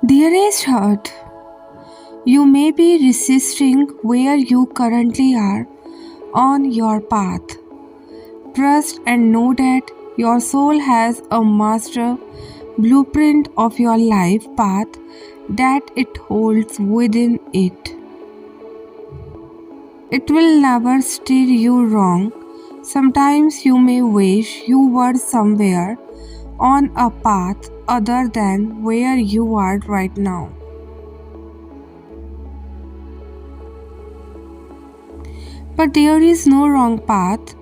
Dearest heart, you may be resisting where you currently are on your path. Trust and know that your soul has a master blueprint of your life path that it holds within it. It will never steer you wrong. Sometimes you may wish you were somewhere on a path other than where you are right now. But there is no wrong path.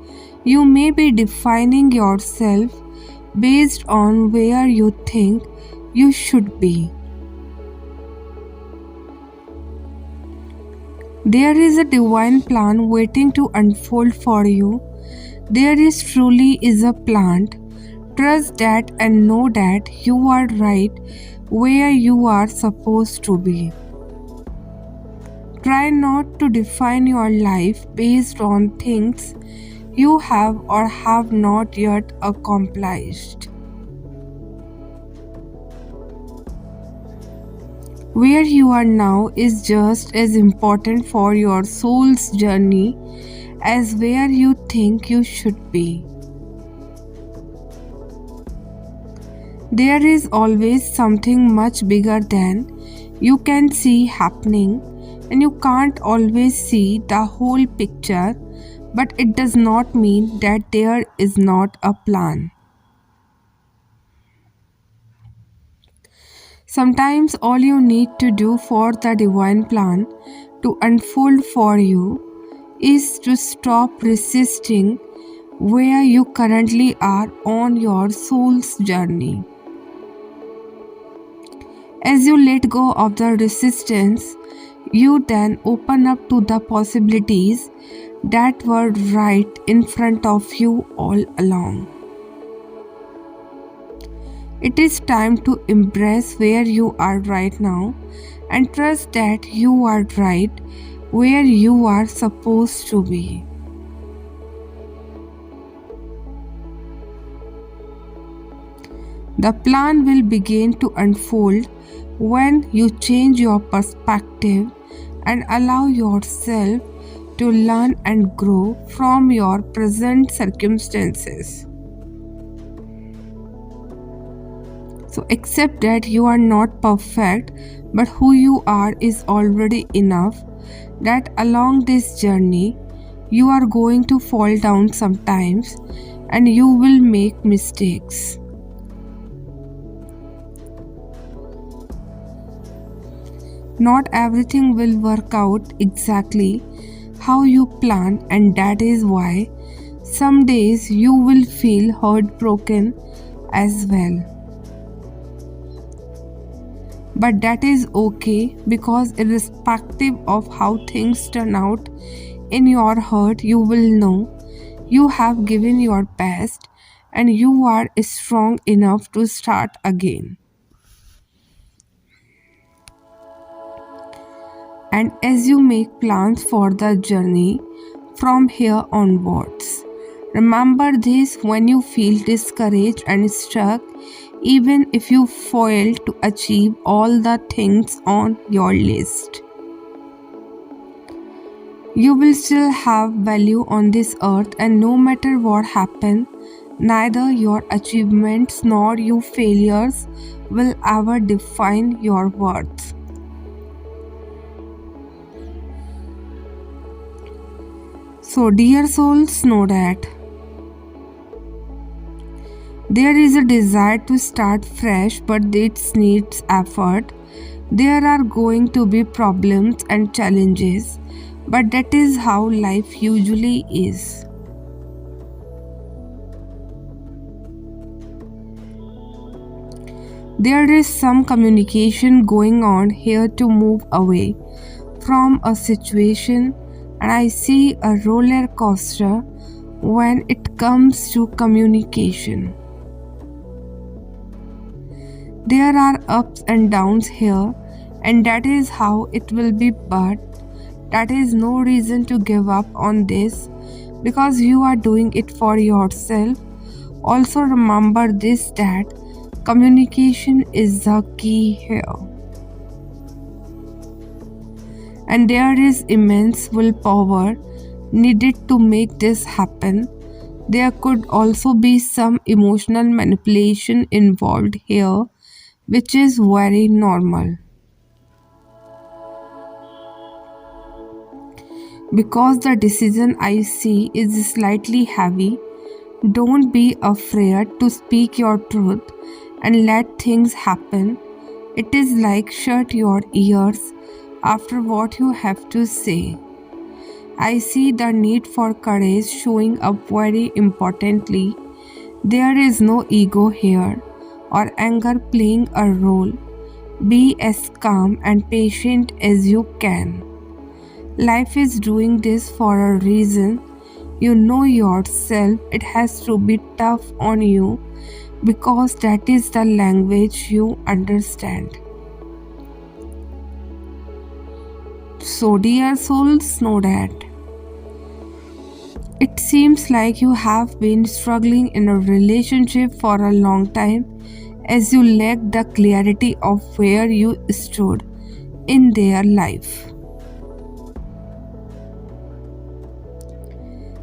You may be defining yourself based on where you think you should be. There is a divine plan waiting to unfold for you. There is truly is a plan. Trust that and know that you are right where you are supposed to be. Try not to define your life based on things you have or have not yet accomplished. Where you are now is just as important for your soul's journey as where you think you should be. There is always something much bigger than you can see happening, and you can't always see the whole picture, but it does not mean that there is not a plan. Sometimes all you need to do for the divine plan to unfold for you is to stop resisting where you currently are on your soul's journey. As you let go of the resistance, you then open up to the possibilities that were right in front of you all along. It is time to embrace where you are right now and trust that you are right where you are supposed to be. The plan will begin to unfold when you change your perspective and allow yourself to learn and grow from your present circumstances. So accept that you are not perfect, but who you are is already enough, that along this journey you are going to fall down sometimes and you will make mistakes. Not everything will work out exactly how you plan, and that is why some days you will feel heartbroken as well. But that is okay, because irrespective of how things turn out in your heart, you will know you have given your best and you are strong enough to start again. And as you make plans for the journey from here onwards, remember this: when you feel discouraged and stuck, even if you fail to achieve all the things on your list, you will still have value on this earth, and no matter what happens, neither your achievements nor your failures will ever define your worth. So, dear souls, know that there is a desire to start fresh, but it needs effort. There are going to be problems and challenges, but that is how life usually is. There is some communication going on here to move away from a situation, and I see a roller coaster when it comes to communication. There are ups and downs here, and that is how it will be, but that is no reason to give up on this, because you are doing it for yourself. Also remember this, that communication is the key here. and there is immense willpower needed to make this happen. There could also be some emotional manipulation involved here, which is very normal. Because the decision I see is slightly heavy, don't be afraid to speak your truth and let things happen. It is like shut your ears after what you have to say. I see the need for courage showing up very importantly. There is no ego here or anger playing a role. Be as calm and patient as you can. Life is doing this for a reason. You know yourself, it has to be tough on you because that is the language you understand. So, dear souls, know that it seems like you have been struggling in a relationship for a long time as you lack the clarity of where you stood in their life.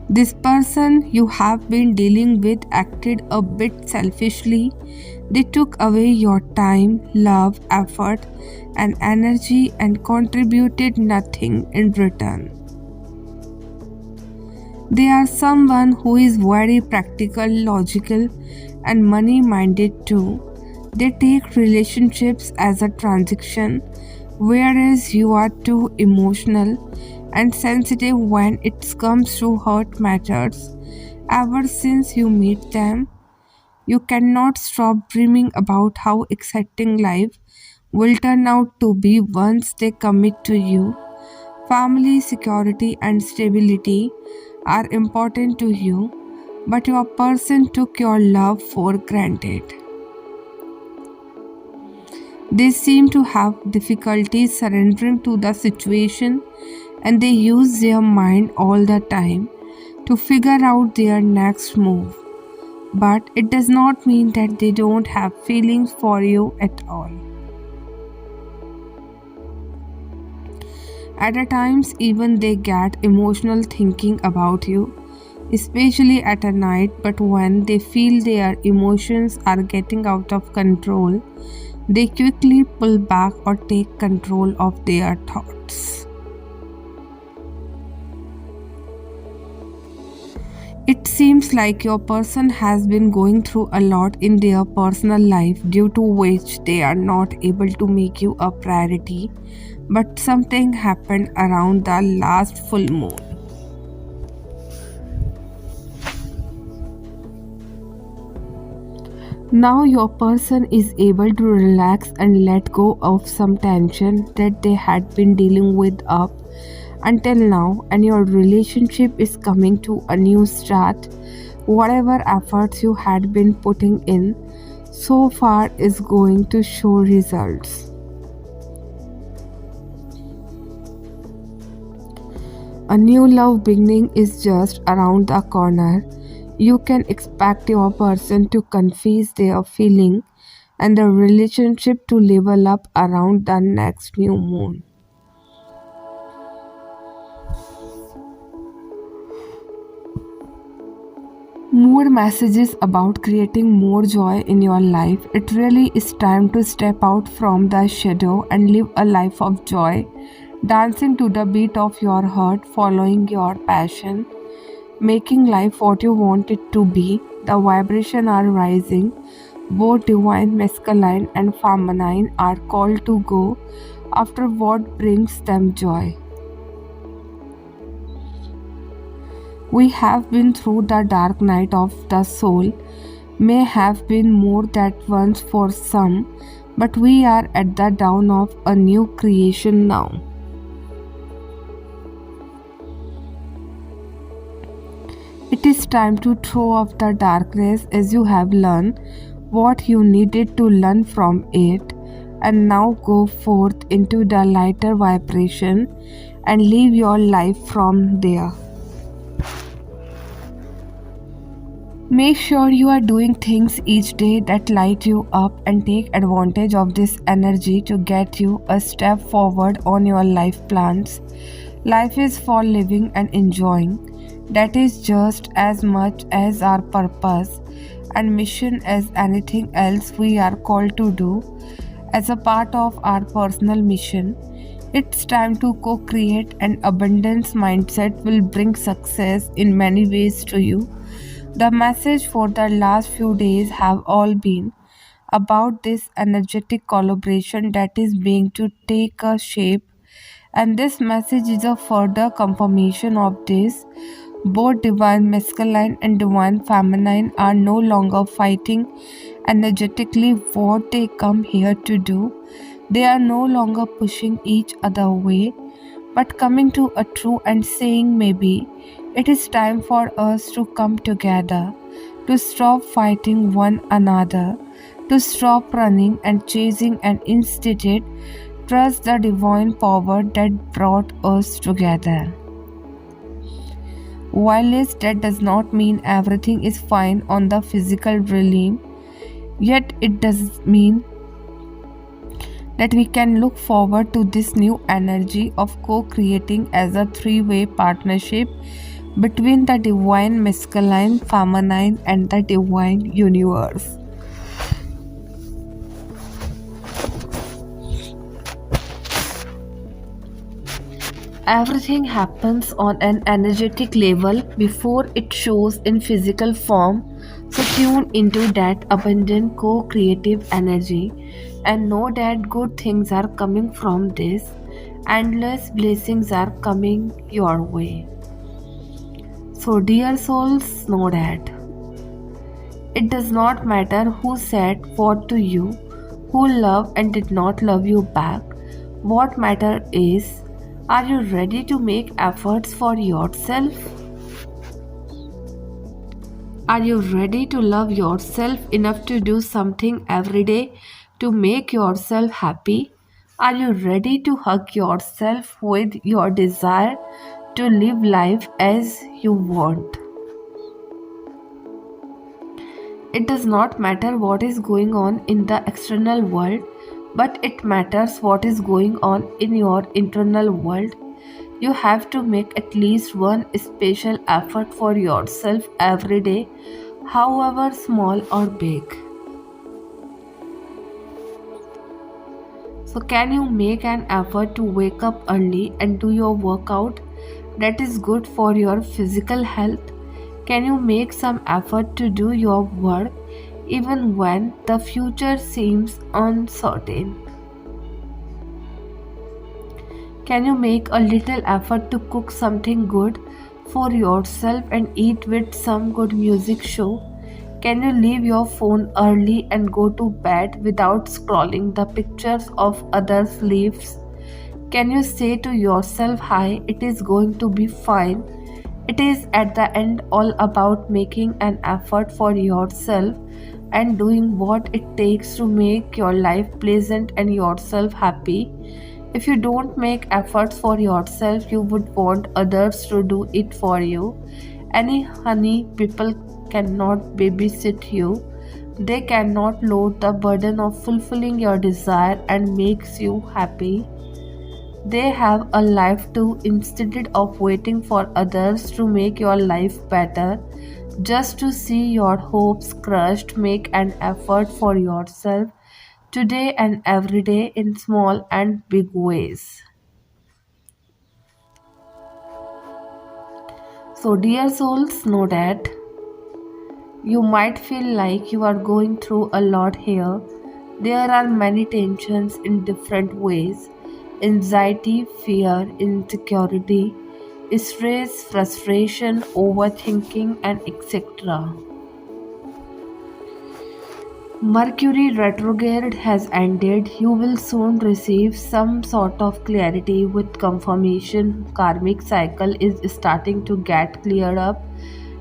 This person you have been dealing with acted a bit selfishly. They took away your time, love, effort, and energy and contributed nothing in return. They are someone who is very practical, logical, and money minded too. They take relationships as a transaction, whereas you are too emotional and sensitive when it comes to hurt matters. Ever since you meet them, you cannot stop dreaming about how exciting life will turn out to be once they commit to you. Family, security, and stability are important to you, but your person took your love for granted. They seem to have difficulty surrendering to the situation and they use their mind all the time to figure out their next move. But it does not mean that they don't have feelings for you at all. At times, even they get emotional thinking about you, especially at a night, but when they feel their emotions are getting out of control, they quickly pull back or take control of their thoughts. It seems like your person has been going through a lot in their personal life due to which they are not able to make you a priority, but something happened around the last full moon. Now your person is able to relax and let go of some tension that they had been dealing with up until now, and your relationship is coming to a new start. Whatever efforts you had been putting in so far is going to show results. A new love beginning is just around the corner. You can expect your person to confess their feeling and the relationship to level up around the next new moon. More messages about creating more joy in your life. It really is time to step out from the shadow and live a life of joy, dancing to the beat of your heart, following your passion, making life what you want it to be. The vibration are rising. Both divine masculine and feminine are called to go after what brings them joy. We have been through the dark night of the soul, may have been more than once for some, but we are at the dawn of a new creation now. It is time to throw off the darkness as you have learned what you needed to learn from it, and now go forth into the lighter vibration and live your life from there. Make sure you are doing things each day that light you up and take advantage of this energy to get you a step forward on your life plans. Life is for living and enjoying. That is just as much as our purpose and mission as anything else we are called to do. As a part of our personal mission, it's time to co create an abundance mindset will bring success in many ways to you. The message for the last few days have all been about this energetic collaboration that is being to take a shape, and this message is a further confirmation of this. Both divine masculine and divine feminine are no longer fighting energetically what they come here to do. They are no longer pushing each other away, but coming to a true and saying, maybe it is time for us to come together, to stop fighting one another, to stop running and chasing, and instead trust the divine power that brought us together. While that does not mean everything is fine on the physical realm, yet it does mean that we can look forward to this new energy of co creating as a three-way partnership between the divine masculine, feminine, and the divine universe. Everything happens on an energetic level before it shows in physical form. So tune into that abundant co creative energy and know that good things are coming from this. Endless blessings are coming your way. So, dear souls, know that it does not matter who said what to you, who loved and did not love you back. What matters is, are you ready to make efforts for yourself? Are you ready to love yourself enough to do something every day to make yourself happy? Are you ready to hug yourself with your desire to live life as you want? It does not matter what is going on in the external world, but it matters what is going on in your internal world. You have to make at least one special effort for yourself every day, however small or big. So, can you make an effort to wake up early and do your workout that is good for your physical health? Can you make some effort to do your work even when the future seems uncertain? Can you make a little effort to cook something good for yourself and eat with some good music show? Can you leave your phone early and go to bed without scrolling the pictures of others' lives? Can you say to yourself, hi, it is going to be fine? It is at the end all about making an effort for yourself and doing what it takes to make your life pleasant and yourself happy. If you don't make efforts for yourself, you would want others to do it for you. Any honey, people cannot babysit you. They cannot load the burden of fulfilling your desire and makes you happy. They have a life too instead of waiting for others to make your life better. Just to see your hopes crushed, make an effort for yourself today and every day in small and big ways. So, dear souls, know that you might feel like you are going through a lot here. There are many tensions in different ways: anxiety, fear, insecurity, stress, frustration, overthinking, and etc. Mercury retrograde has ended. You will soon receive some sort of clarity with confirmation. Karmic cycle is starting to get cleared up.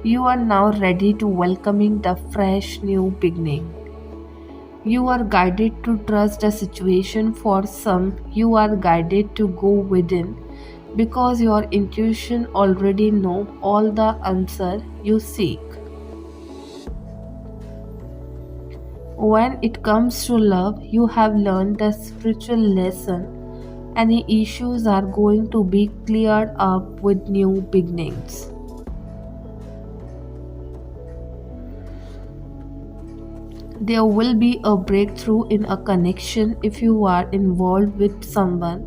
You are now ready to welcoming the fresh new beginning. You are guided to trust the situation. For some, you are guided to go within because your intuition already know all the answer you seek. When it comes to love, you have learned the spiritual lesson. Any issues are going to be cleared up with new beginnings. There will be a breakthrough in a connection if you are involved with someone.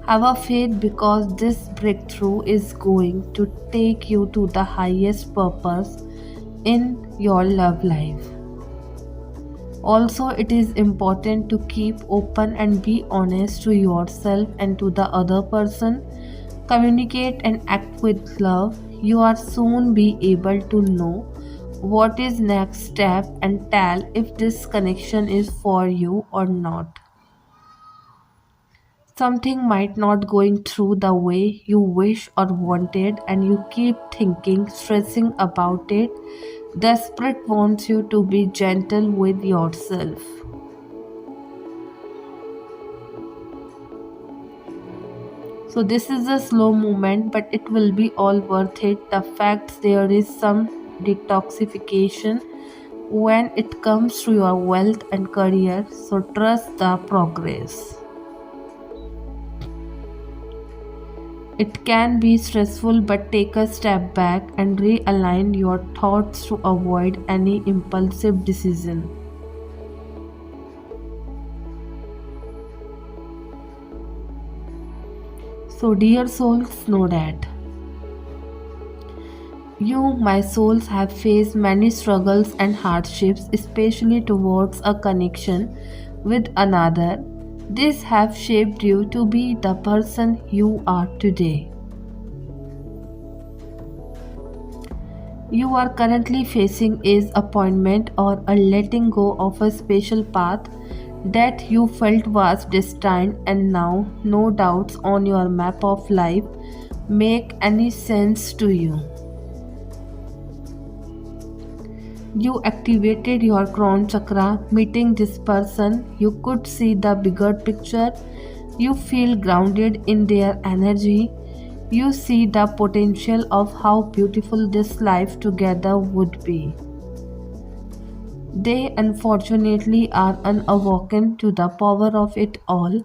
Have a faith because this breakthrough is going to take you to the highest purpose in your love life. Also, it is important to keep open and be honest to yourself and to the other person. Communicate and act with love. You are soon be able to know what is next step and tell if this connection is for you or not. Something might not going through the way you wish or wanted and you keep thinking, stressing about it. The spirit wants you to be gentle with yourself. So this is a slow movement, but it will be all worth it. The fact there is some detoxification when it comes to your wealth and career. So trust the progress. It can be stressful, but take a step back and realign your thoughts to avoid any impulsive decision. So, dear souls, know that you, my souls, have faced many struggles and hardships, especially towards a connection with another. These have shaped you to be the person you are today. You are currently facing is appointment or a letting go of a special path that you felt was destined, and now no doubts on your map of life make any sense to you. You activated your crown chakra. Meeting this person, you could see the bigger picture. You feel grounded in their energy. You see the potential of how beautiful this life together would be. They unfortunately are unawakened to the power of it all.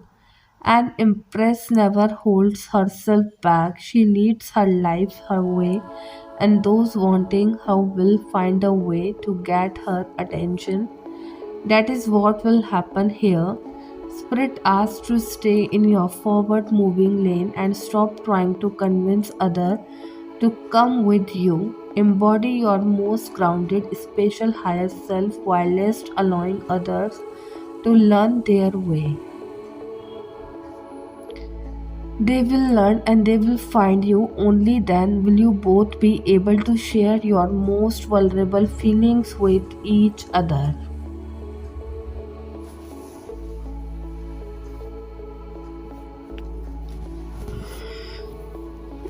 An empress never holds herself back. She leads her life her way, and those wanting her will find a way to get her attention. That is what will happen here. Spirit asks to stay in your forward moving lane and stop trying to convince others to come with you. Embody your most grounded, special higher self while least allowing others to learn their way. They will learn and they will find you. Only then will you both be able to share your most vulnerable feelings with each other.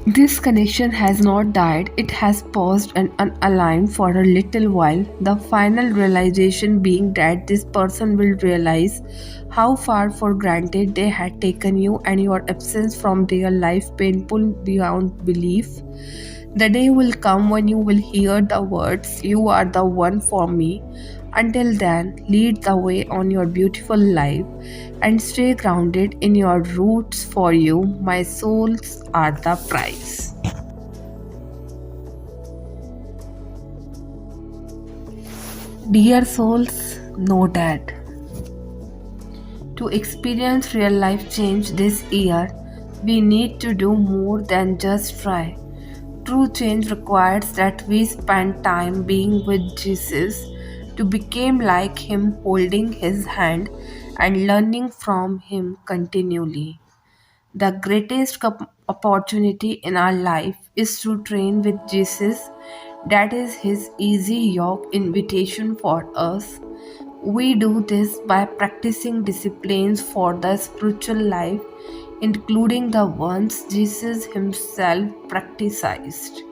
This connection has not died, it has paused and unaligned for a little while. The final realization being that this person will realize how far for granted they had taken you and your absence from their life painful beyond belief. The day will come when you will hear the words, "You are the one for me." Until then, lead the way on your beautiful life and stay grounded in your roots. For you, my souls are the prize. Dear souls, know that to experience real life change this year, we need to do more than just try. True change requires that we spend time being with Jesus to become like Him, holding His hand and learning from Him continually. The greatest opportunity in our life is to train with Jesus. That is His easy yoke invitation for us. We do this by practicing disciplines for the spiritual life, including the ones Jesus Himself practiced.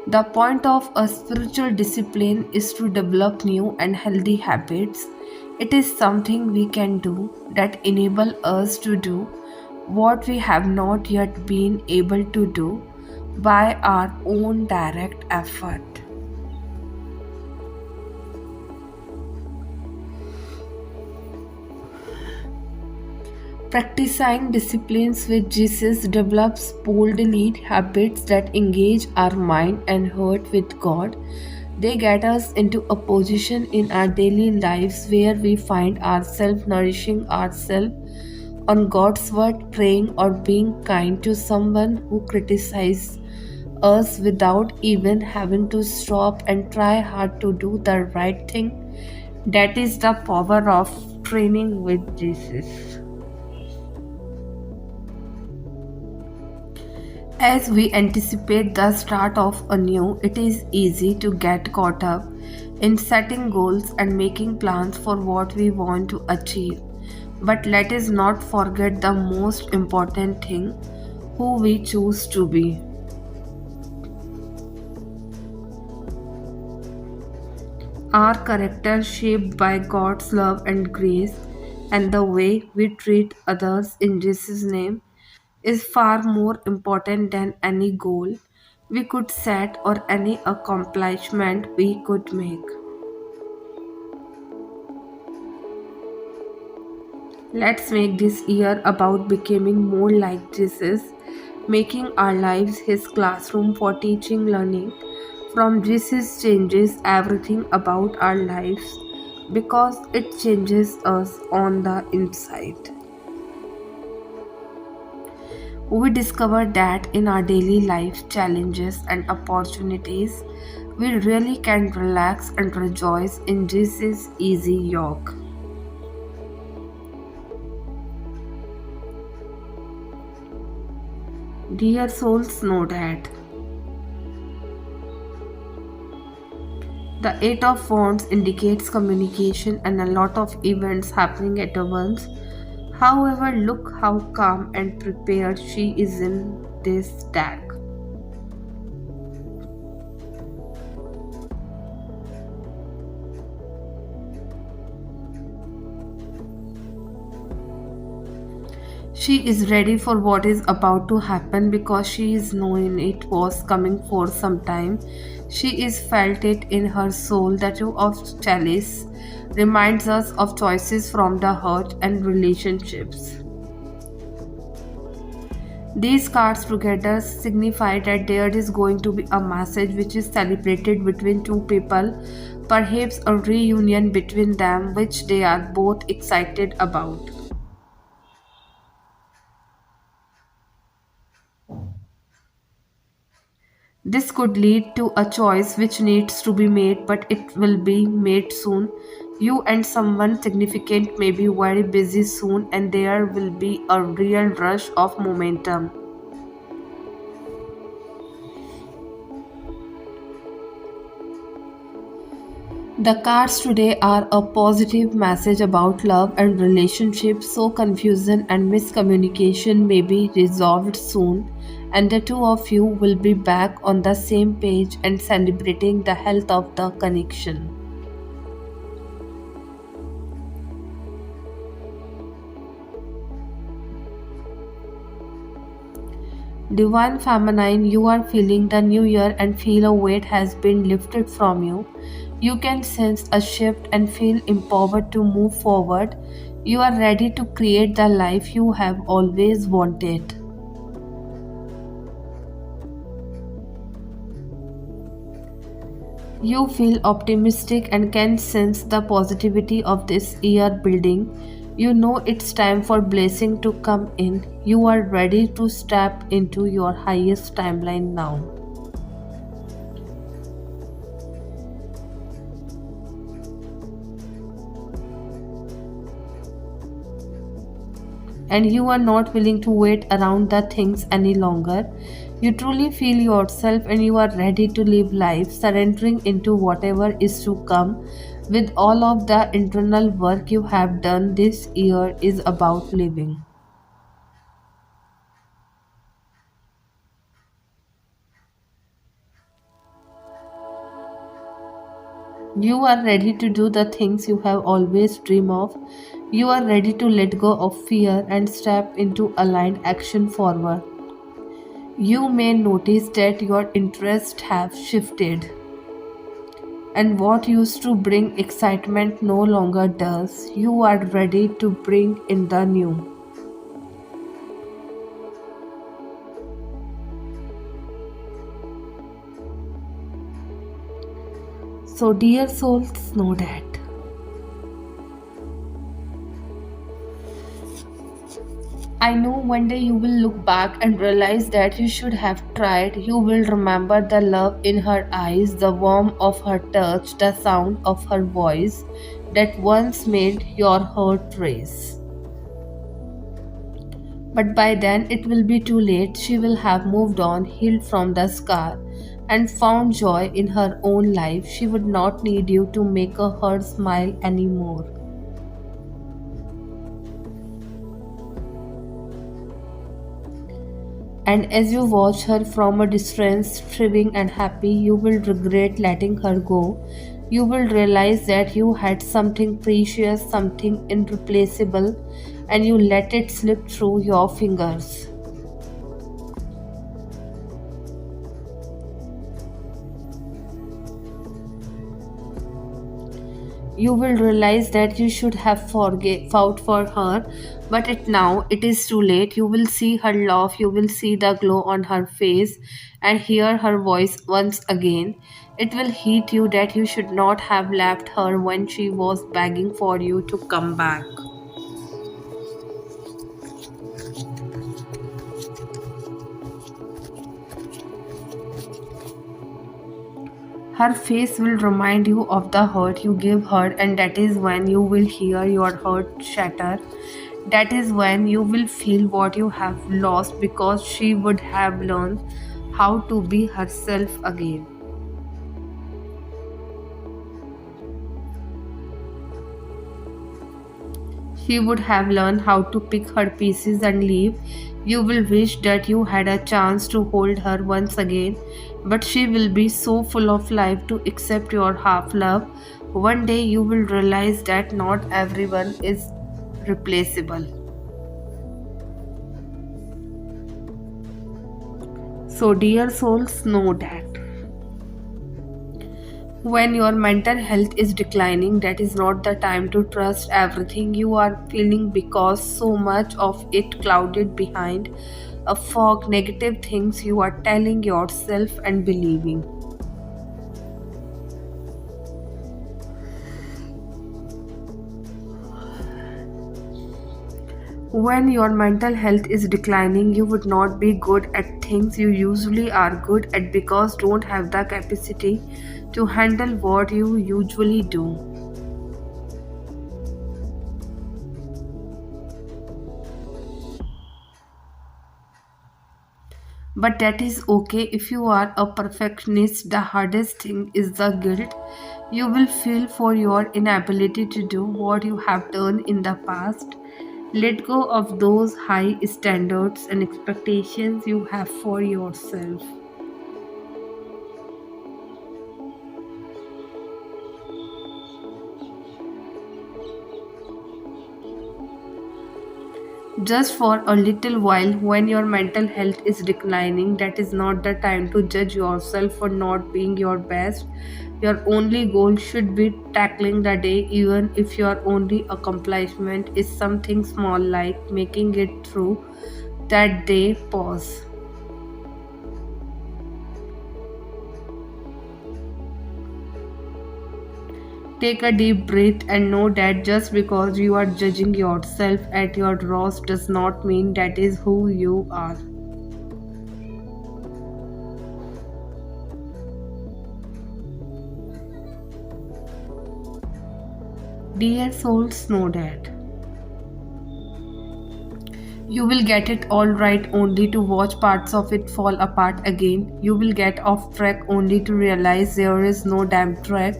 The point of a spiritual discipline is to develop new and healthy habits. It is something we can do that enable us to do what we have not yet been able to do by our own direct effort. Practicing disciplines with Jesus develops bold lead habits that engage our mind and heart with God. They get us into a position in our daily lives where we find ourselves nourishing ourselves on God's word, praying, or being kind to someone who criticizes us without even having to stop and try hard to do the right thing. That is the power of training with Jesus. As we anticipate the start of a new, it is easy to get caught up in setting goals and making plans for what we want to achieve. But let us not forget the most important thing, who we choose to be. Our character shaped by God's love and grace, and the way we treat others in Jesus' name is far more important than any goal we could set or any accomplishment we could make. Let's make this year about becoming more like Jesus, making our lives His classroom for teaching, learning. From Jesus changes everything about our lives because it changes us on the inside. We discover that in our daily life challenges and opportunities, we really can relax and rejoice in Jesus' easy yoke. Dear souls, know that the Eight of Wands indicates communication and a lot of events happening at once. However, look how calm and prepared she is in this deck. She is ready for what is about to happen because she is knowing it was coming for some time. She is felt it in her soul. The Two of Chalice reminds us of choices from the heart and relationships. These cards together signify that there is going to be a message which is celebrated between two people, perhaps a reunion between them which they are both excited about. This could lead to a choice which needs to be made, but it will be made soon. You and someone significant may be very busy soon, and there will be a real rush of momentum. The cards today are a positive message about love and relationships, so confusion and miscommunication may be resolved soon, and the two of you will be back on the same page and celebrating the health of the connection. Divine Feminine, you are feeling the new year and feel a weight has been lifted from you. You can sense a shift and feel empowered to move forward. You are ready to create the life you have always wanted. You feel optimistic and can sense the positivity of this year building. You know it's time for blessing to come in. You are ready to step into your highest timeline now. And you are not willing to wait around the things any longer. You truly feel yourself and you are ready to live life, surrendering into whatever is to come. With all of the internal work you have done, this year is about living. You are ready to do the things you have always dreamed of. You are ready to let go of fear and step into aligned action forward. You may notice that your interests have shifted, and what used to bring excitement no longer does. You are ready to bring in the new. So, dear souls, know that. I know one day you will look back and realize that you should have tried. You will remember the love in her eyes, the warmth of her touch, the sound of her voice that once made your heart race. But by then it will be too late. She will have moved on, healed from the scar, and found joy in her own life. She would not need you to make her smile anymore. And as you watch her from a distance, thriving and happy, you will regret letting her go. You will realize that you had something precious, something irreplaceable, and you let it slip through your fingers. You will realize that you should have fought for her, but now it is too late. You will see her laugh, you will see the glow on her face, and hear her voice once again. It will hit you that you should not have left her when she was begging for you to come back. Her face will remind you of the hurt you gave her, and that is when you will hear your heart shatter. That is when you will feel what you have lost because she would have learned how to be herself again. She would have learned how to pick her pieces and leave. You will wish that you had a chance to hold her once again, but she will be so full of life to accept your half love. One day you will realize that not everyone is replaceable. So, dear souls, know that. When your mental health is declining, that is not the time to trust everything you are feeling because so much of it clouded behind a fog, negative things you are telling yourself and believing. When your mental health is declining, you would not be good at things you usually are good at because don't have the capacity to handle what you usually do. But that is okay if you are a perfectionist. The hardest thing is the guilt you will feel for your inability to do what you have done in the past. Let go of those high standards and expectations you have for yourself. Just for a little while, when your mental health is declining, that is not the time to judge yourself for not being your best. Your only goal should be tackling the day, even if your only accomplishment is something small like making it through that day. Pause. Take a deep breath and know that just because you are judging yourself at your worst does not mean that is who you are. Dear souls, know that. You will get it all right only to watch parts of it fall apart again. You will get off track only to realize there is no damn track.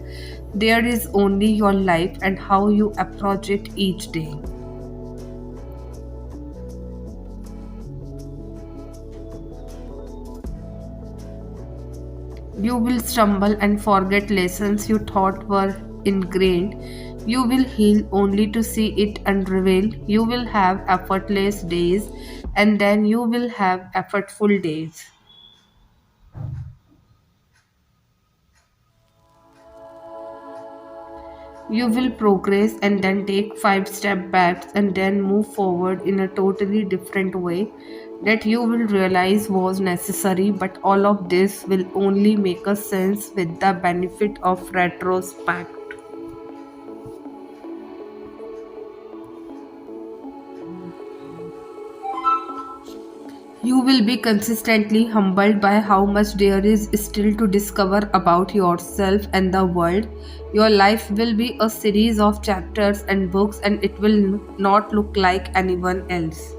There is only your life and how you approach it each day. You will stumble and forget lessons you thought were ingrained. You will heal only to see it unravel. You will have effortless days and then you will have effortful days. You will progress and then take 5 step backs and then move forward in a totally different way that you will realize was necessary, but all of this will only make a sense with the benefit of retrospect. You will be consistently humbled by how much there is still to discover about yourself and the world. Your life will be a series of chapters and books, and it will not look like anyone else.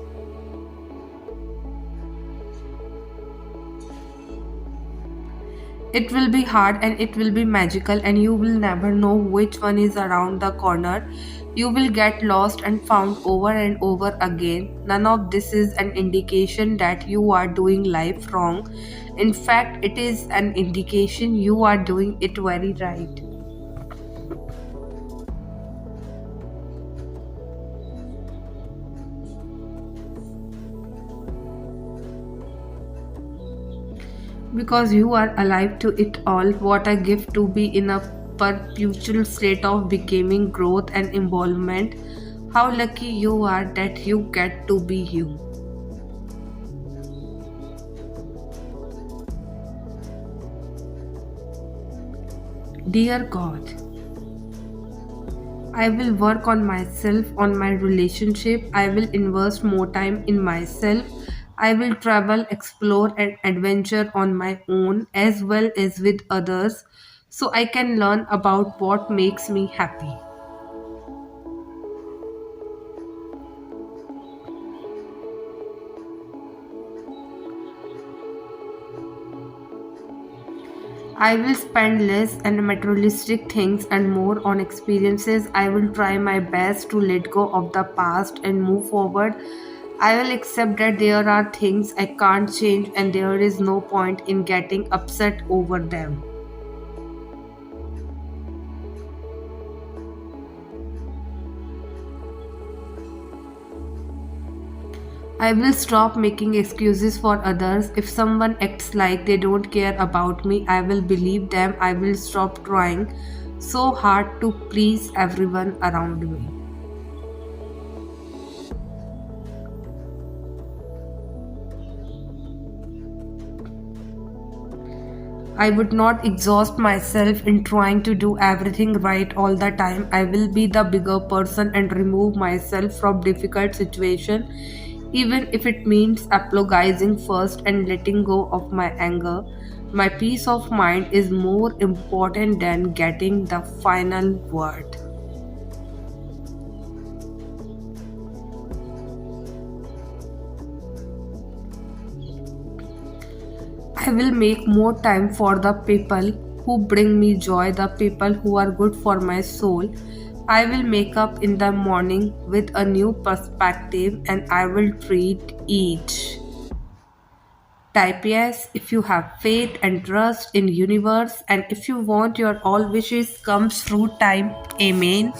It will be hard and it will be magical, and you will never know which one is around the corner. You will get lost and found over and over again. None of this is an indication that you are doing life wrong. In fact, it is an indication you are doing it very right. Because you are alive to it all. What a gift to be in a perpetual state of becoming, growth, and involvement. How lucky you are that you get to be you. Dear God, I will work on myself, on my relationship. I will invest more time in myself. I will travel, explore, and adventure on my own as well as with others so I can learn about what makes me happy. I will spend less on materialistic things and more on experiences. I will try my best to let go of the past and move forward. I will accept that there are things I can't change and there is no point in getting upset over them. I will stop making excuses for others. If someone acts like they don't care about me, I will believe them. I will stop trying so hard to please everyone around me. I would not exhaust myself in trying to do everything right all the time. I will be the bigger person and remove myself from difficult situations, even if it means apologizing first and letting go of my anger. My peace of mind is more important than getting the final word. I will make more time for the people who bring me joy, the people who are good for my soul. I will wake up in the morning with a new perspective and I will treat each. Type yes if you have faith and trust in universe, and if you want your all wishes comes through time. Amen.